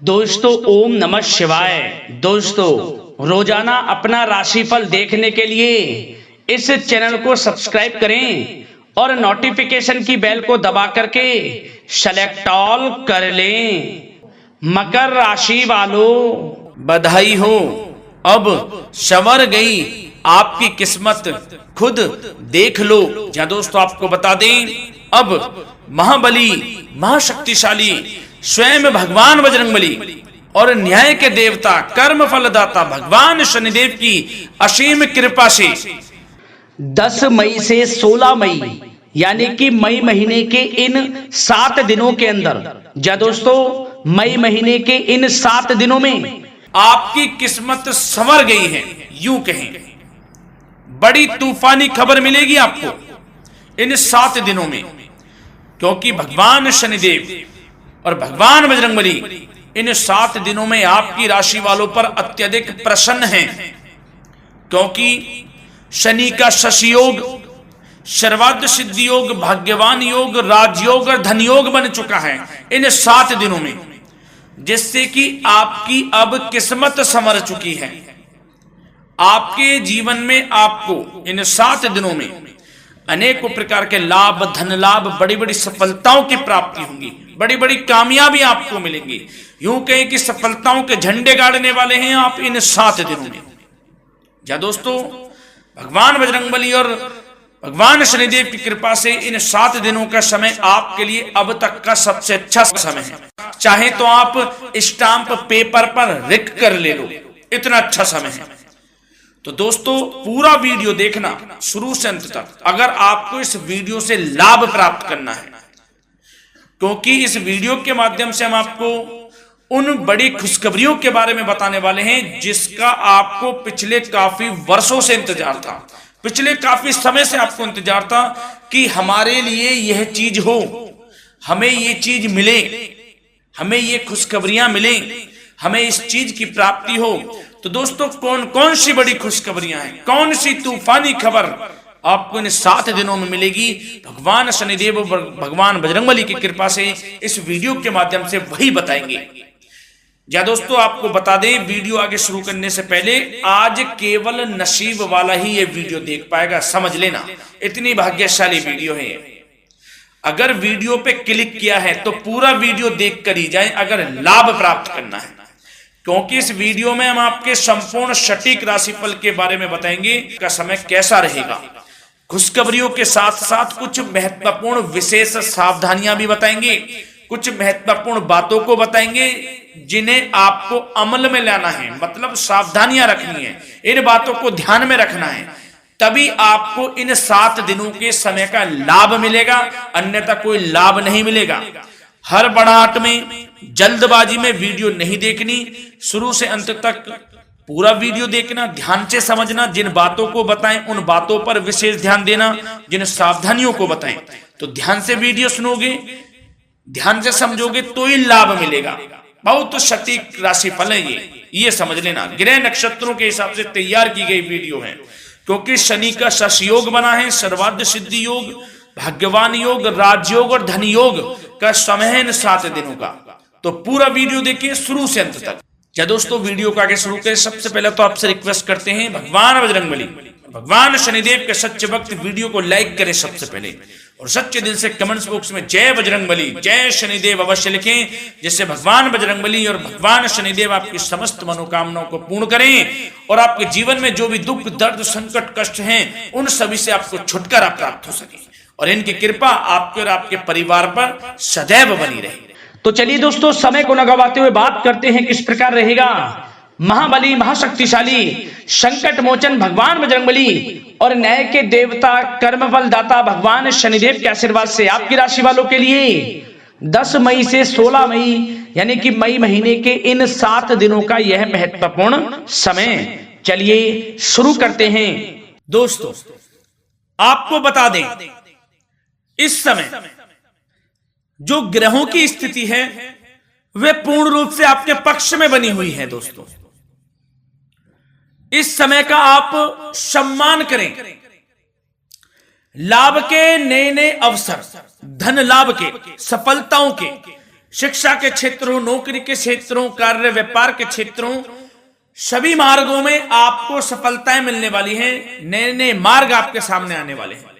दोस्तों ओम नमः शिवाय। दोस्तों रोजाना अपना राशिफल देखने के लिए इस चैनल को सब्सक्राइब करें और नोटिफिकेशन की बेल को दबा करके सेलेक्ट ऑल कर लें। मकर राशि वालों बधाई हो, अब संवर गई आपकी किस्मत, खुद देख लो। या दोस्तों आपको बता दें, अब महाबली महाशक्तिशाली स्वयं भगवान बजरंगबली और न्याय के देवता कर्म फलदाता भगवान शनिदेव की असीम कृपा से 10 मई से 16 मई यानी कि मई महीने के इन 7 दिनों के अंदर, या दोस्तों मई महीने के इन 7 दिनों में आपकी किस्मत संवर गई है। यूं कहें, बड़ी तूफानी खबर मिलेगी आपको इन 7 दिनों में, क्योंकि भगवान शनिदेव और भगवान बजरंगबली इन 7 दिनों में आपकी राशि वालों पर अत्यधिक प्रसन्न हैं, क्योंकि शनि का शशि योग, सर्वार्थ सिद्धि योग, भाग्यवान योग, राजयोग और धन योग बन चुका है इन 7 दिनों में, जिससे कि आपकी अब किस्मत संवर चुकी है। आपके जीवन में आपको इन 7 दिनों में अनेकों प्रकार के लाभ, धन लाभ, बड़ी बड़ी सफलताओं की प्राप्ति होंगी, बड़ी बड़ी कामयाबी आपको मिलेंगी। यूं कहें कि सफलताओं के झंडे गाड़ने वाले हैं आप इन 7 दिनों में। या दोस्तों भगवान बजरंगबली और भगवान शनिदेव की कृपा से इन 7 दिनों का समय आपके लिए अब तक का सबसे अच्छा समय है। चाहे तो आप स्टाम्प पेपर पर लिख कर ले लो, इतना अच्छा समय है। तो दोस्तों पूरा वीडियो देखना शुरू से अंत तक, अगर आपको इस वीडियो से लाभ प्राप्त करना है, क्योंकि इस वीडियो के माध्यम से हम आपको उन बड़ी खुशखबरियों के बारे में बताने वाले हैं जिसका आपको पिछले काफी वर्षों से इंतजार था, पिछले काफी समय से आपको इंतजार था कि हमारे लिए यह चीज हो, हमें ये चीज मिले, हमें ये खुशखबरियां मिले, हमें इस चीज की प्राप्ति हो। तो दोस्तों कौन कौन सी बड़ी खुशखबरियां हैं, कौन सी तूफानी खबर आपको इन 7 दिनों में मिलेगी, भगवान शनिदेव और भगवान बजरंगबली की कृपा से इस वीडियो के माध्यम से वही बताएंगे। या दोस्तों आपको बता दें, वीडियो आगे शुरू करने से पहले आज केवल नसीब वाला ही ये वीडियो देख पाएगा, समझ लेना, इतनी भाग्यशाली वीडियो है। अगर वीडियो पे क्लिक किया है तो पूरा वीडियो देख कर ही जाए अगर लाभ प्राप्त करना है, क्योंकि इस वीडियो में हम आपके संपूर्ण सटीक राशिफल के बारे में बताएंगे का समय कैसा रहेगा। खुशखबरियों के साथ साथ कुछ महत्वपूर्ण विशेष सावधानियां भी बताएंगे, कुछ महत्वपूर्ण बातों को बताएंगे जिन्हें आपको अमल में लाना है, मतलब सावधानियां रखनी है, इन बातों को ध्यान में रखना है, तभी आपको इन 7 दिनों के समय का लाभ मिलेगा, अन्यथा कोई लाभ नहीं मिलेगा। हर बड़ाहट में, जल्दबाजी में वीडियो नहीं देखनी, शुरू से अंत तक पूरा वीडियो देखना, ध्यान से समझना, जिन बातों को बताएं उन बातों पर विशेष ध्यान देना, जिन सावधानियों को बताएं तो ध्यान से वीडियो सुनोगे, ध्यान से समझोगे तो ही लाभ मिलेगा। बहुत सटीक राशिफल है ये समझ लेना, ग्रह नक्षत्रों के हिसाब से तैयार की गई वीडियो है, क्योंकि शनि का शशि योग बना है, सर्वार्थ सिद्धि योग, भाग्यवान योग, राजयोग और धन योग का समय है इन 7 दिनों का। तो पूरा वीडियो देखिए शुरू से अंत तक। या दोस्तों वीडियो को आगे शुरू करें, सबसे पहले तो आपसे रिक्वेस्ट करते हैं, भगवान बजरंगबली, भगवान शनिदेव के सच्चे भक्त वीडियो को लाइक करें सबसे पहले, और सच्चे दिल से कमेंट्स बॉक्स में जय बजरंगबली, जय शनिदेव अवश्य लिखें, जिससे भगवान बजरंगबली और भगवान शनिदेव आपकी समस्त मनोकामनाओं को पूर्ण करें और आपके जीवन में जो भी दुख, दर्द, संकट, कष्ट हैं उन सभी से आपको छुटकारा प्राप्त हो सके और इनकी कृपा आपके और आपके परिवार पर सदैव बनी रहे। तो चलिए दोस्तों समय को न गवाते हुए बात करते हैं किस प्रकार रहेगा महाबली महाशक्तिशाली संकट मोचन भगवान बजरंगबली और न्याय के देवता कर्मफल दाता भगवान शनिदेव के आशीर्वाद से आपकी राशि वालों के लिए 10 मई से 16 मई यानी कि मई महीने के इन 7 दिनों का यह महत्वपूर्ण समय। चलिए शुरू करते हैं। दोस्तों आपको बता दें, इस समय जो ग्रहों की स्थिति है वे पूर्ण रूप से आपके पक्ष में बनी हुई है। दोस्तों इस समय का आप सम्मान करें, लाभ के नए नए अवसर, धन लाभ के, सफलताओं के, शिक्षा के क्षेत्रों, नौकरी के क्षेत्रों, कार्य व्यापार के क्षेत्रों, सभी मार्गों में आपको सफलताएं मिलने वाली हैं। नए नए मार्ग आपके सामने आने वाले हैं।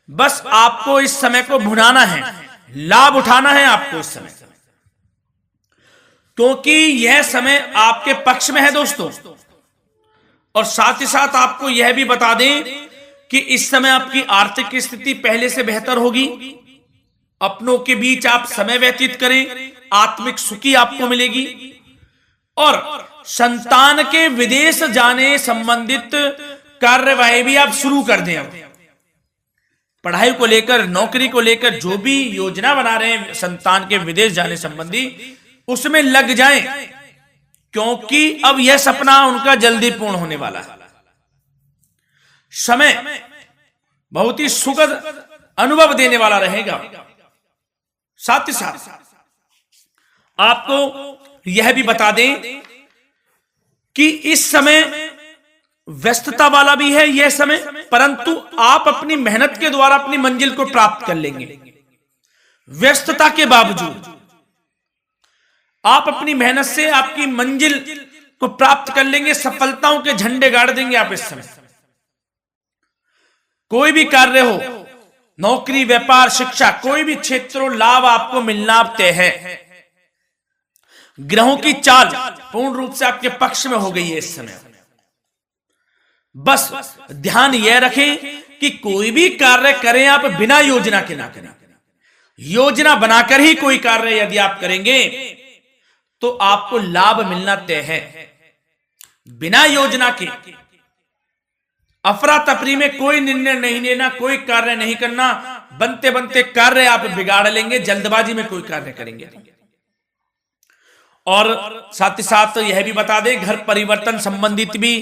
बस आपको इस समय को भुनाना है, लाभ उठाना है आपको इस समय, क्योंकि यह समय आपके पक्ष में है दोस्तों। और साथ ही साथ आपको यह भी बता दें कि इस समय आपकी आर्थिक स्थिति पहले से बेहतर होगी। अपनों के बीच आप समय व्यतीत करें, आत्मिक सुखी आपको मिलेगी। और संतान के विदेश जाने संबंधित कार्यवाही भी आप शुरू कर दें। अब पढ़ाई को लेकर, नौकरी को लेकर जो भी योजना बना रहे हैं संतान के विदेश जाने संबंधी, उसमें लग जाएं, क्योंकि अब यह सपना उनका जल्दी पूर्ण होने वाला है। समय बहुत ही सुखद अनुभव देने वाला रहेगा। साथ ही साथ आपको यह भी बता दें कि इस समय व्यस्तता वाला भी है यह समय, परंतु आप अपनी मेहनत के द्वारा अपनी मंजिल को प्राप्त कर लेंगे। व्यस्तता के बावजूद आप अपनी मेहनत से आपकी मंजिल को प्राप्त कर लेंगे। सफलताओं के झंडे गाड़ देंगे आप इस समय। कोई भी कार्य हो, नौकरी, व्यापार, शिक्षा, कोई भी क्षेत्रों, लाभ आपको मिलना तय है। ग्रहों की चाल पूर्ण रूप से आपके पक्ष में हो गई है इस समय। बस ध्यान यह रखें कि कोई भी कार्य करें आप बिना योजना के ना करें। योजना बनाकर ही कोई कार्य यदि आप करेंगे तो आपको लाभ मिलना तय है। बिना योजना के अफरा तफरी में कोई निर्णय नहीं लेना, कोई कार्य नहीं करना। बनते बनते कार्य आप बिगाड़ लेंगे, जल्दबाजी में कोई कार्य करेंगे। और साथ ही साथ यह भी बता दें, घर परिवर्तन संबंधित भी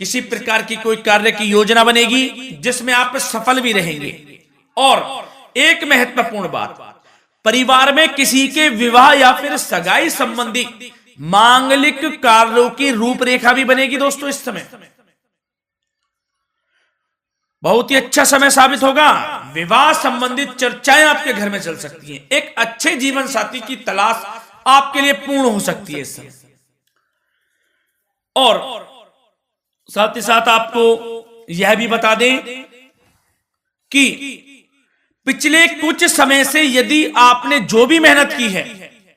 किसी प्रकार की कोई कार्य की योजना बनेगी जिसमें आप सफल भी रहेंगे। और एक महत्वपूर्ण बात, परिवार में किसी के विवाह या फिर सगाई संबंधी मांगलिक कार्यों की रूपरेखा भी बनेगी दोस्तों इस समय। बहुत ही अच्छा समय साबित होगा। विवाह संबंधित चर्चाएं आपके घर में चल सकती हैं। एक अच्छे जीवन साथी की तलाश आपके लिए पूर्ण हो सकती है इस समय। और साथ ही साथ आपको यह भी बता दें कि पिछले कुछ समय से यदि आपने जो भी मेहनत की है,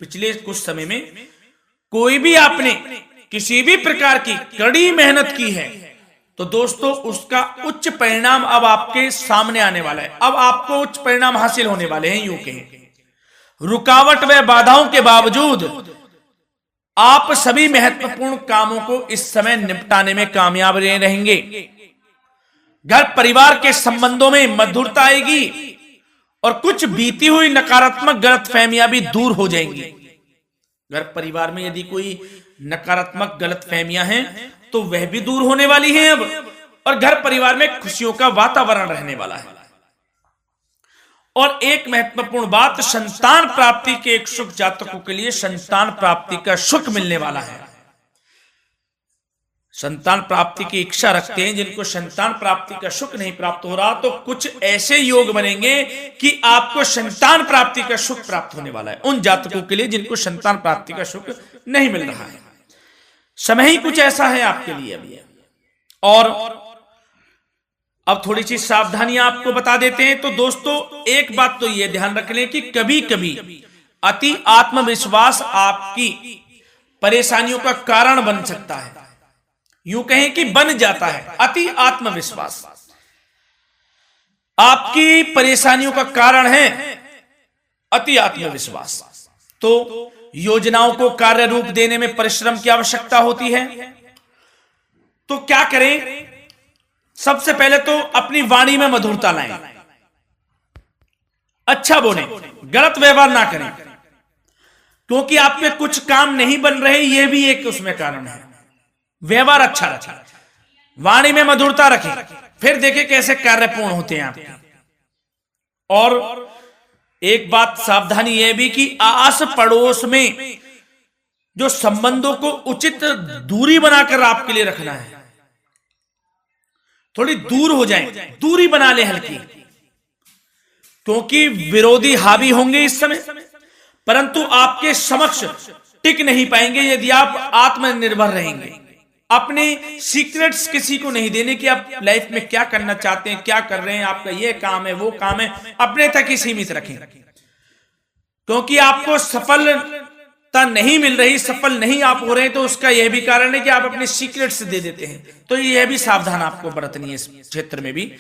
पिछले कुछ समय में कोई भी आपने किसी भी प्रकार की कड़ी मेहनत की है, तो दोस्तों उसका उच्च परिणाम अब आपके सामने आने वाला है। अब आपको उच्च परिणाम हासिल होने वाले हैं। यूं कहें रुकावट व बाधाओं के बावजूद आप सभी महत्वपूर्ण कामों को इस समय निपटाने में कामयाब रहेंगे। घर परिवार के संबंधों में मधुरता आएगी और कुछ बीती हुई नकारात्मक गलतफहमियां भी दूर हो जाएंगी। घर परिवार में यदि कोई नकारात्मक गलतफहमियां हैं तो वह भी दूर होने वाली हैं अब, और घर परिवार में खुशियों का वातावरण रहने वाला है। और एक महत्वपूर्ण बात, संतान प्राप्ति के इच्छुक जातकों के लिए संतान प्राप्ति का सुख मिलने वाला है। संतान प्राप्ति की इच्छा रखते हैं जिनको संतान प्राप्ति का सुख नहीं प्राप्त हो रहा, तो कुछ ऐसे योग बनेंगे कि आपको संतान प्राप्ति का सुख प्राप्त होने वाला है। उन जातकों के लिए जिनको संतान प्राप्ति का सुख नहीं मिल रहा है, समय ही कुछ ऐसा है आपके लिए अभी। और अब थोड़ी सी सावधानियां आपको बता देते हैं। तो दोस्तों एक बात तो यह ध्यान रख लें कि कभी कभी अति आत्मविश्वास आपकी परेशानियों का कारण बन सकता है। यूं कहें कि बन जाता है। अति आत्मविश्वास आपकी परेशानियों का कारण है। अति आत्मविश्वास तो योजनाओं को कार्य रूप देने में परिश्रम की आवश्यकता होती है। तो क्या करें? सबसे पहले तो अपनी वाणी में मधुरता लाएं, अच्छा बोलें, गलत व्यवहार ना करें, क्योंकि आपके कुछ काम नहीं बन रहे, यह भी एक उसमें कारण है। व्यवहार अच्छा रखें, वाणी में मधुरता रखें, फिर देखें कैसे कार्य पूर्ण होते हैं आपके। और एक बात सावधानी यह भी कि आस पड़ोस में जो संबंधों को उचित दूरी बनाकर आपके लिए रखना है। थोड़ी दूर हो जाएं, दूरी बना ले हल्की, क्योंकि विरोधी हावी होंगे इस समय। परंतु आपके समक्ष टिक नहीं पाएंगे यदि आप आत्मनिर्भर रहेंगे। अपने सीक्रेट्स किसी को नहीं देने कि आप लाइफ में क्या करना चाहते हैं, क्या कर रहे हैं, आपका ये काम है, वो काम है, अपने तक ही सीमित रखें। क्योंकि आपको सफलता नहीं मिल रही, सफल नहीं आप हो रहे, तो उसका यह भी कारण है कि आप अपने सीक्रेट्स दे देते हैं। तो यह भी सावधान आपको बरतनी है, इस क्षेत्र में भी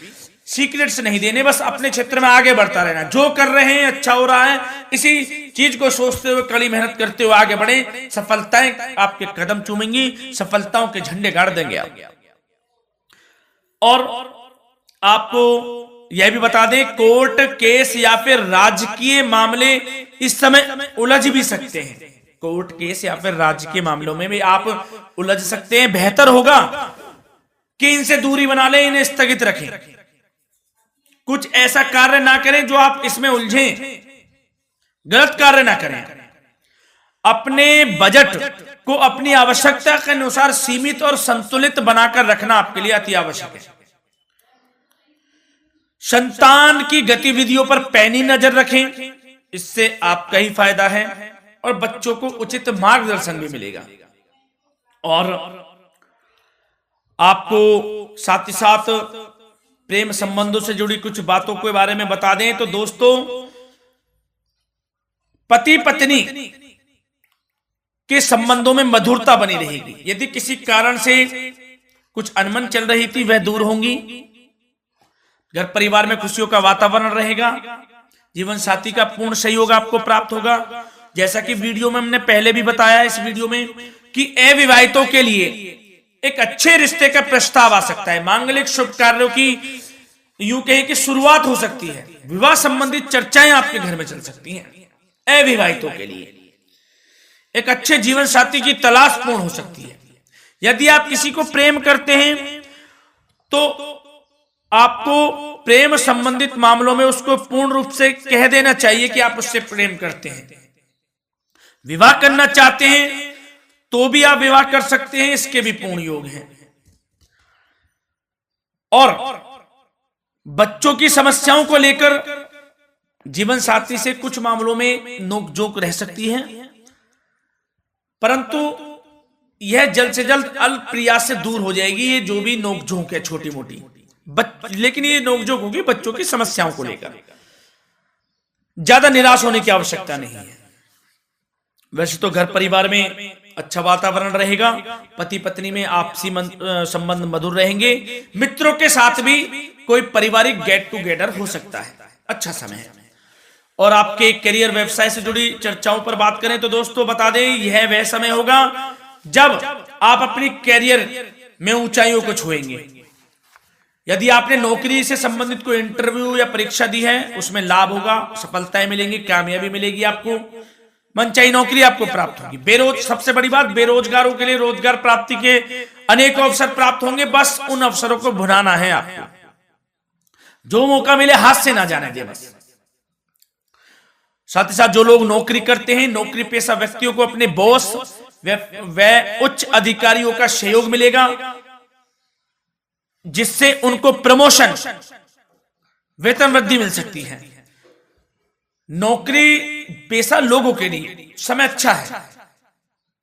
सीक्रेट्स नहीं देने, बस अपने क्षेत्र में आगे बढ़ता रहना। जो कर रहे हैं अच्छा हो रहा है, इसी चीज को सोचते हुए कड़ी मेहनत करते हुए आगे बढ़े। सफलताएं आपके कदम चूमेंगी, सफलताओं के झंडे गाड़ देंगे आप। और आपको यह भी बता दें, कोर्ट केस या फिर राजकीय मामले इस समय उलझ भी सकते हैं। कोर्ट केस या फिर राजकीय मामलों में भी आप उलझ सकते हैं। बेहतर होगा कि इनसे दूरी बना लें, इन्हें स्थगित रखें। कुछ ऐसा कार्य ना करें जो आप इसमें उलझें, गलत कार्य ना करें। अपने बजट को अपनी आवश्यकता के अनुसार सीमित और संतुलित बनाकर रखना आपके लिए अति आवश्यक है। संतान की गतिविधियों पर पैनी नजर रखें, इससे आपका ही फायदा है और बच्चों को उचित मार्गदर्शन भी मिलेगा। और आपको साथ ही साथ प्रेम संबंधों से जुड़ी कुछ बातों के बारे में बता दें तो दोस्तों, पति पत्नी के संबंधों में मधुरता बनी रहेगी। यदि किसी कारण से कुछ अनबन चल रही थी वह दूर होंगी। घर परिवार में खुशियों का वातावरण रहेगा। जीवन साथी का पूर्ण सहयोग आपको प्राप्त होगा। जैसा कि वीडियो में हमने पहले भी बताया इस वीडियो में कि अविवाहितों के लिए एक अच्छे रिश्ते का प्रस्ताव आ सकता है। मांगलिक शुभ कार्यों की यूं कहें कि शुरुआत हो सकती है। विवाह संबंधित चर्चाएं आपके घर में चल सकती हैं। अविवाहितों के लिए एक अच्छे जीवन साथी की तलाश पूर्ण हो सकती है। यदि आप किसी को प्रेम करते हैं तो आपको प्रेम संबंधित मामलों में उसको पूर्ण रूप से कह देना चाहिए कि आप उससे प्रेम करते हैं। विवाह करना चाहते हैं तो भी आप विवाह कर सकते हैं, इसके भी पूर्ण योग हैं। और बच्चों की समस्याओं को लेकर जीवन साथी से कुछ मामलों में नोकझोंक रह सकती है, परंतु यह जल्द से जल्द अल्प प्रयास से दूर हो जाएगी। ये जो भी नोकझोंक है छोटी मोटी, लेकिन ये नोकझोंक होगी बच्चों की समस्याओं को लेकर। ज्यादा निराश होने की आवश्यकता नहीं है। वैसे तो घर परिवार में अच्छा वातावरण रहेगा। पति पत्नी में आपसी संबंध मधुर रहेंगे। मित्रों के साथ भी कोई पारिवारिक गेट टुगेदर हो सकता है। अच्छा समय है। और आपके करियर व्यवसाय से जुड़ी चर्चाओं पर बात करें तो दोस्तों बता दें, यह वह समय होगा जब आप अपनी करियर में ऊंचाइयों को छुएंगे। यदि आपने नौकरी से संबंधित कोई इंटरव्यू या परीक्षा दी है, उसमें लाभ होगा, सफलताएं मिलेंगी, कामयाबी मिलेगी। आपको मनचाही नौकरी आपको प्राप्त होगी। सबसे बड़ी बात, बेरोजगारों के लिए रोजगार प्राप्ति के अनेक अवसर प्राप्त होंगे। बस उन अवसरों को भुनाना है आपको। जो मौका मिले हाथ से ना जाने दे बस। साथ ही साथ जो लोग नौकरी करते हैं, नौकरी पेशा व्यक्तियों को अपने बॉस व उच्च अधिकारियों का सहयोग मिलेगा, जिससे उनको प्रमोशन, वेतन वृद्धि मिल सकती है। नौकरी पेशा लोगों के लिए समय अच्छा है।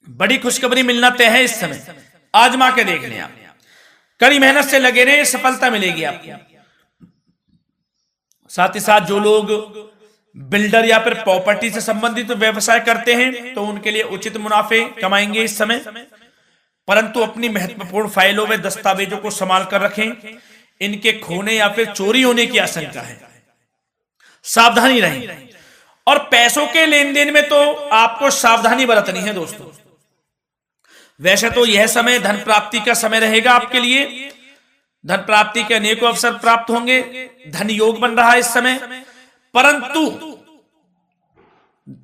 बड़ी खुशखबरी मिलना तय है इस समय। आजमा के देख लें आप। कड़ी मेहनत से लगे रहे, सफलता मिलेगी आपको। साथ ही साथ जो लोग बिल्डर या फिर प्रॉपर्टी से संबंधित व्यवसाय करते हैं तो उनके लिए उचित मुनाफे कमाएंगे इस समय। परंतु अपनी महत्वपूर्ण फाइलों में दस्तावेजों को संभाल कर रखें। इनके खोने या फिर चोरी होने की आशंका है। सावधानी रहें। और पैसों के लेन देन में तो आपको सावधानी बरतनी है दोस्तों। वैसे तो यह समय धन प्राप्ति का समय रहेगा आपके लिए। धन प्राप्ति के अनेकों अवसर प्राप्त होंगे। धन योग बन रहा है इस समय। परंतु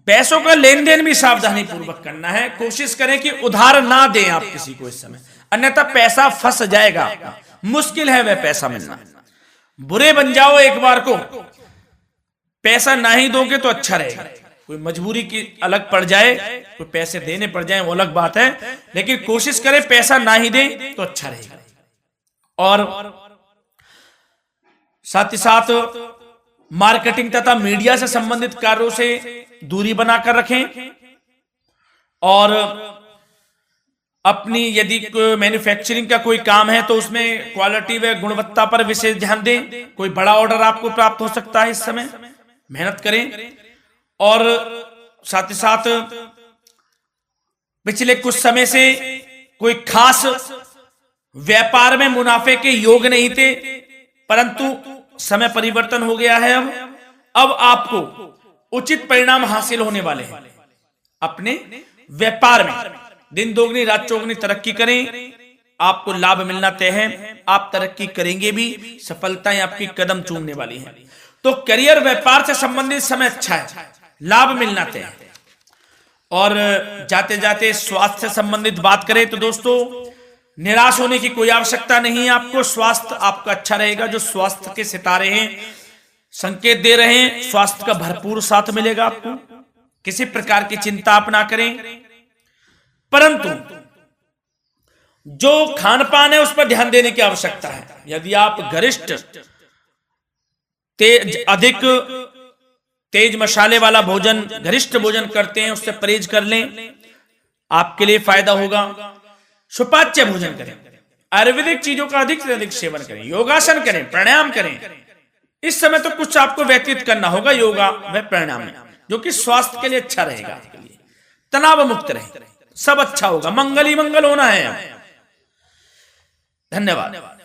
पैसों का लेन देन भी सावधानी पूर्वक करना है। कोशिश करें कि उधार ना दें आप किसी को इस समय, अन्यथा पैसा फंस जाएगा आपका। मुश्किल है वह पैसा मिलना। बुरे बन जाओ एक बार को, पैसा ना ही दोगे तो अच्छा रहेगा। कोई मजबूरी की अलग पड़ जाए, कोई पैसे देने पड़ जाए वो अलग बात है, लेकिन कोशिश करें पैसा ना ही दें तो अच्छा रहेगा। और साथ ही साथ मार्केटिंग तथा मीडिया से संबंधित कार्यों से दूरी बनाकर रखें और अपनी यदि मैन्युफैक्चरिंग का कोई काम है तो उसमें क्वालिटी व गुणवत्ता पर विशेष ध्यान दें। कोई बड़ा ऑर्डर आपको प्राप्त हो सकता है, इस समय मेहनत करें। और साथ ही साथ पिछले कुछ समय से कोई खास व्यापार में मुनाफे के योग नहीं थे, परंतु समय परिवर्तन हो गया है। अब आपको उचित परिणाम हासिल होने वाले हैं। अपने व्यापार में दिन दोगुनी रात चौगुनी तरक्की करें, आपको लाभ मिलना तय है। आप तरक्की करेंगे भी, सफलताएं आपकी कदम चूमने वाली हैं। तो करियर व्यापार से संबंधित समय अच्छा है, लाभ मिलना तय है। और जाते जाते स्वास्थ्य से संबंधित बात करें तो दोस्तों, निराश होने की कोई आवश्यकता नहीं है। आपको स्वास्थ्य आपका अच्छा रहेगा। जो स्वास्थ्य के सितारे हैं संकेत दे रहे हैं, स्वास्थ्य का भरपूर साथ मिलेगा आपको। किसी प्रकार की चिंता आप ना करें, परंतु जो खान पान है उस पर ध्यान देने की आवश्यकता है। यदि आप गरिष्ठ अधिक तेज मसाले वाला भोजन, गरिष्ठ भोजन करते हैं, उससे परहेज कर लें, आपके लिए फायदा होगा। सुपाच्य भोजन करें, आयुर्वेदिक चीजों का अधिक से अधिक सेवन करें, योगासन करें, प्राणायाम करें। इस समय तो कुछ आपको व्यतीत करना होगा योगा व प्राणायाम में, जो कि स्वास्थ्य के लिए अच्छा रहेगा। आपके लिए तनाव मुक्त रहे, सब अच्छा होगा। मंगल ही मंगल होना है। धन्यवाद।